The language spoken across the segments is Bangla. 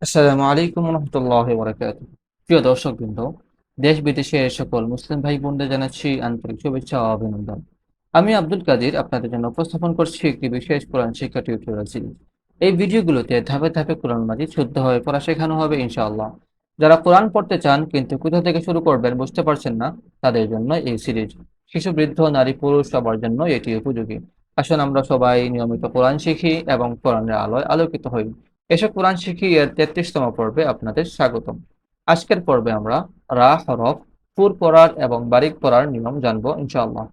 আসসালামু আলাইকুম রহমতুল্লাহ বারাকাতুহু। প্রিয় দর্শকবৃন্দ, দেশ বিদেশের সকল মুসলিম ভাই বোনদের জানাচ্ছি আন্তরিক শুভেচ্ছা ও অভিনন্দন। আমি আব্দুল কাদির আপনাদের জন্য উপস্থাপন করছি একটি বিশেষ কোরআন শিক্ষা টিউটোরিয়াল সিরিজ। এই ভিডিওগুলোতে ধাপে ধাপে কোরআন মাজিদ শুদ্ধভাবে পড়া শেখানো হবে ইনশাআল্লাহ। যারা কোরআন পড়তে চান কিন্তু কোথা থেকে শুরু করবেন বুঝতে পারছেন না, তাদের জন্য এই সিরিজ। শিশু, বৃদ্ধ, নারী, পুরুষ সবার জন্য এটি উপযোগী। আসুন আমরা সবাই নিয়মিত কোরআন শিখি এবং কোরআনের আলোয় আলোকিত হই। এসব কোরআন শিখি এর 33তম পর্বে আপনাদের স্বাগতম। আজকের পর্বে আমরা রা হরফ পুর পড়ার এবং বারিক পড়ার নিয়ম জানবো ইনশাআল্লাহ।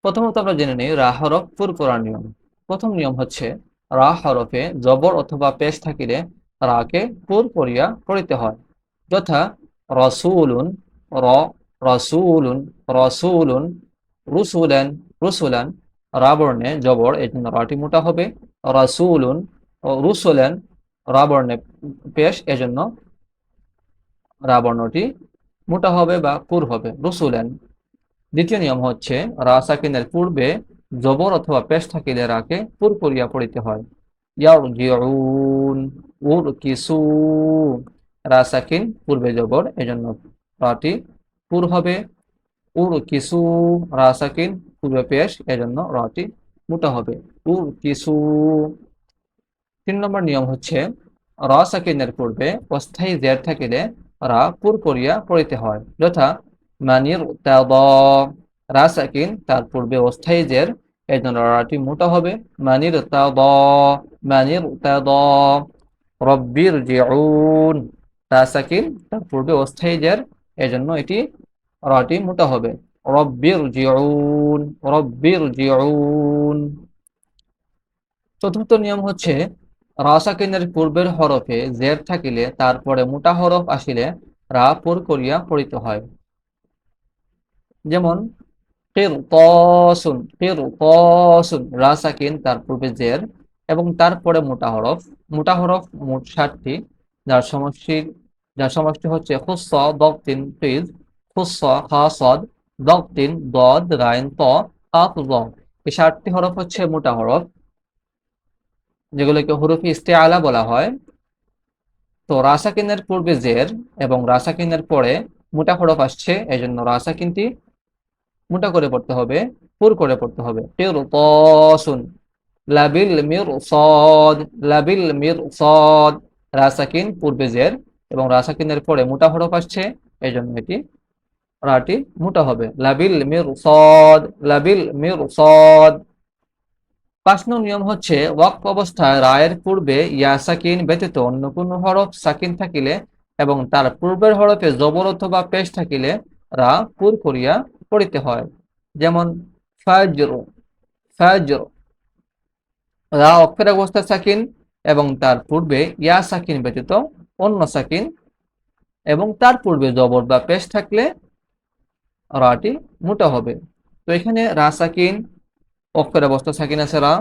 প্রথমত আমরা জেনে নিই রা হরফ পুর পড়ার নিয়ম। প্রথম নিয়ম হচ্ছে, রা হরফে জবর অথবা পেশ থাকিলে রাকে পুর পড়িয়া পড়িতে হয়। যথা রসুলুন, র, রসুলুন, রসুলুন, রুসুলেন, রুসুলান। রা বর্ণে জবর, এই জন্য রাটি মোটা হবে। রসুলুন ও রুসুলেন, রা বর্ণে পেশ, এজন্য রা বর্ণটি মোটা হবে বা পুর হবে, রুসুলেন। দ্বিতীয় নিয়ম হচ্ছে, রা সাকিনের পূর্বে জবর অথবা পেশ থাকিলে রাকে পুর করিয়া পড়িতে হয়। ইয়ারজিউন, উরকিসু। রা সাকিন পূর্বে জবর, এজন্য রাটি পুর হবে। উরকিসু, রা সাকিন পূর্বে পেশ, এজন্য রাটি মোটা হবে, উরকিসু। 3 নম্বর নিয়ম হচ্ছে, র সাকিনের পূর্বে অস্থায়ী জের থাকিলে রা পুর করিয়া পড়িতে হয়। যথা মানির তাদ, রা সাকিন তার পূর্বে অস্থায়ী জের, এই জন্য রাটি মোটা হবে, মানির তাদ, মানির তাদ। রব্বির জিউন, রা সাকিন তার পূর্বে অস্থায়ী জের, এই জন্য এটি রাটি মোটা হবে, রব্বির জিউন, রব্বির জিউন। চতুর্থ নিয়ম হচ্ছে, রা সাকিনের পূর্বের হরফে জের থাকিলে তারপরে মোটা হরফ আসিলে রা পুর করিয়া পড়িতে হয়। যেমন কিরতাসুন, কিরতাসুন, রা সাকিন তার পূর্বে জের এবং তারপরে মোটা হরফ। মোটা হরফ মোট 7টি, যার সমষ্টি হচ্ছে খুস্সা, দগতিন, কিজ, খুস্সা, খা, সদ, দগতিন, দদ, রাইন, ত, কাফ, জ। এই 7টি হরফ হচ্ছে মোটা হরফ, যেগুলোকে হুরুফে ইস্তেআলা বলা হয়। তো রা সাকিনের পূর্বে জের এবং রা সাকিনের পরে মোটা হরফ আসছে, এই জন্য রা সাকিনটি মোটা করে পড়তে হবে, পুর করে পড়তে হবে। কিরতাসুন, লাবিল মিরসাদ, লাবিল মিরসাদ। রা সাকিন পূর্বে জের এবং রা সাকিনের পরে মোটা হরফ আসছে, এই জন্য এটি রাটি মোটা হবে, লাবিল মিরসাদ, লাবিল মিরসাদ। 5 নং নিয়ম হচ্ছে, ওয়াকফ অবস্থায় রায়ের পূর্বে ইয়া সাকিন ব্যতীত অন্য কোনো হরফ সাকিন থাকিলে এবং তার পূর্বের হরফে জবর অথবা পেশ থাকিলে রা পুর করিয়া পড়িতে হয়। যেমন ফাজর, ফাজর, রা অক্ষর অবস্থায় সাকিন এবং তার পূর্বে ইয়া সাকিন ব্যতীত অন্য সাকিন এবং তার পূর্বে জবর বা পেশ থাকলে রাটি মোটা হবে। তো এখানে রা সাকিন, অক্ষর অবস্থা সাকিন আছে রা,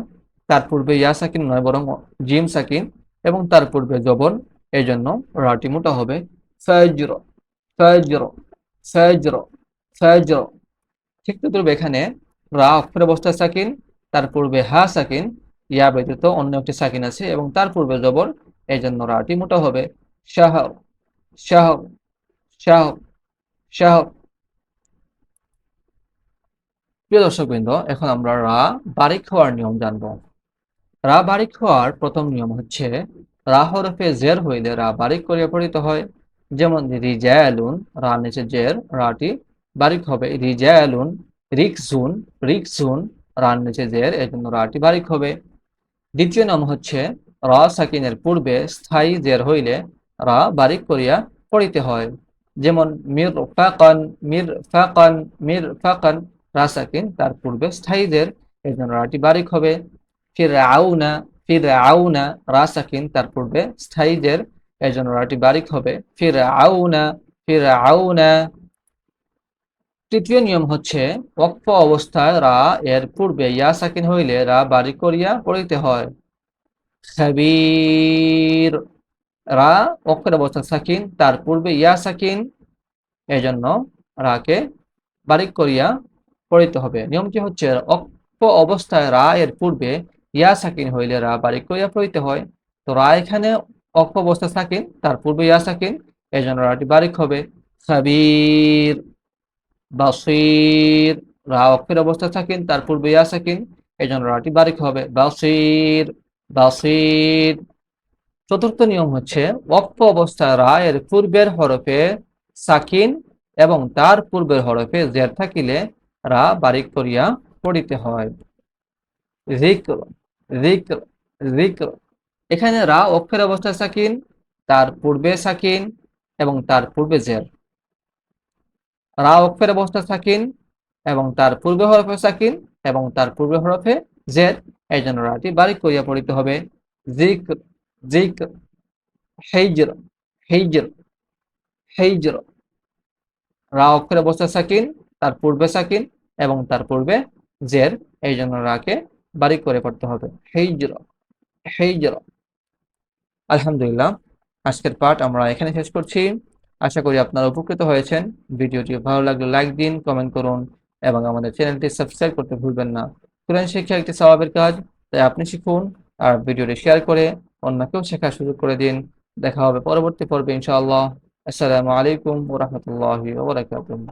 তার পূর্বে ইয়া সাকিন নয় বরং জিম সাকিন এবং তার পূর্বে জবর, এই জন্য রাটি মোটা হবে, ফাজর, ফাজর, ফাজর, ফাজর। ঠিক তদ্রুপ এখানে রা অক্ষর অবস্থায় সাকিন, তার পূর্বে হা সাকিন, ইয়া ব্যতীত অন্য একটি সাকিন আছে এবং তার পূর্বে জবর, এই জন্য রাটি মোটা হবে, শাহর, শাহর, শাহর, শাহর। প্রিয় দর্শকবৃন্দ, এখন আমরা রা বারিক হওয়ার নিয়ম জানবো। রা বারিক হওয়ার প্রথম নিয়ম হচ্ছে, রা হরফে জের হইলে রা বারিক করিয়া পড়িতে হয়। যেমন রিজালুন, রা নিচে জের, রাটি বারিক হবে, রিজালুন। রিকজুন, রিকজুন, রা নিচে জের, এই জন্য রাটি বারিক হবে। দ্বিতীয় নাম হচ্ছে, রা সাকিনের পূর্বে স্থায়ী জের হইলে রা বারিক করিয়া পড়িতে হয়। যেমন মির ফাকান, মির ফাকান, মির ফাকান। রা সাকিন তার পূর্বে স্থায়ী জের, এই জন্য রাটি বারিক হবে। ফির আউনা, ফির আউনা, রা সাকিন তার পূর্বে স্থায়ী জের, এই জন্য রাটি বারিক হবে, ফির আউনা, ফির আউনা। তৃতীয় নিয়ম হচ্ছে, ওয়াকফ অবস্থায় রা এর পূর্বে ইয়া সাকিন হইলে রা বারিক করিয়া পড়িতে হয়। খাবির, রা অক্ষর অবস্থা সাকিন, তার পূর্বে ইয়া সাকিন, এজন্য রাকে বারিক করিয়া পড়িতে হবে। নিয়মটি হচ্ছে, অক্ষ অবস্থায় রা এর পূর্বে ইয়া সাকিন হইলে রা বারিক করিয়া পড়িতে হয়। তো রা এখানে অক্ষ অবস্থা সাকিন, তার পূর্বে ইয়া সাকিন, এই জন্য রাটি বারিক হবে। খাবির, বাসির, রা অক্ষের অবস্থা সাকিন, তার পূর্বে ইয়া সাকিন, এই জন্য রাটি বারিক হবে। বাসির, বাসির। চতুর্থ নিয়ম হচ্ছে ওয়াকফ অবস্থায় রা এর পূর্বের হরফে সাকিন এবং তার পূর্বের হরফে জের থাকিলে রা বারিক করিয়া পড়িতে হয়। যিকর, যিকর, যিকর। এখানে রা অক্ষের অবস্থায় সাকিন, তার পূর্বে সাকিন এবং তার পূর্বে জের। রা অক্ষের অবস্থায় সাকিন এবং তার পূর্বে হরফে সাকিন এবং তার পূর্বে হরফে জের, এই জন্য রাটি বারিক করিয়া পড়িতে হবে। যিকর, যিকর, হিজর, হিজর, হিজর। রা অক্ষরের অবস্থায় সাকিন, তার পূর্বে সাকিন এবং তার পূর্বে জের, এই জন্য রাকে বারিক করে পড়তে হবে। হিজর, হিজর। আলহামদুলিল্লাহ, আজকের পাঠ আমরা এখানে শেষ করছি। আশা করি আপনারা উপকৃত হয়েছেন। ভিডিওটি ভালো লাগলে লাইক দিন, কমেন্ট করুন এবং আমাদের চ্যানেলটি সাবস্ক্রাইব করতে ভুলবেন না। কোরআন শিক্ষা একটি সওয়াবের কাজ, তাই আপনি শিখুন আর ভিডিওটি শেয়ার করে অন্যকেও শেখার সুযোগ করে দিন। দেখা হবে পরবর্তী পর্বে ইনশাআল্লাহ। আসসালামু আলাইকুম ওয়া রাহমাতুল্লাহি ওয়া বারাকাতুহু।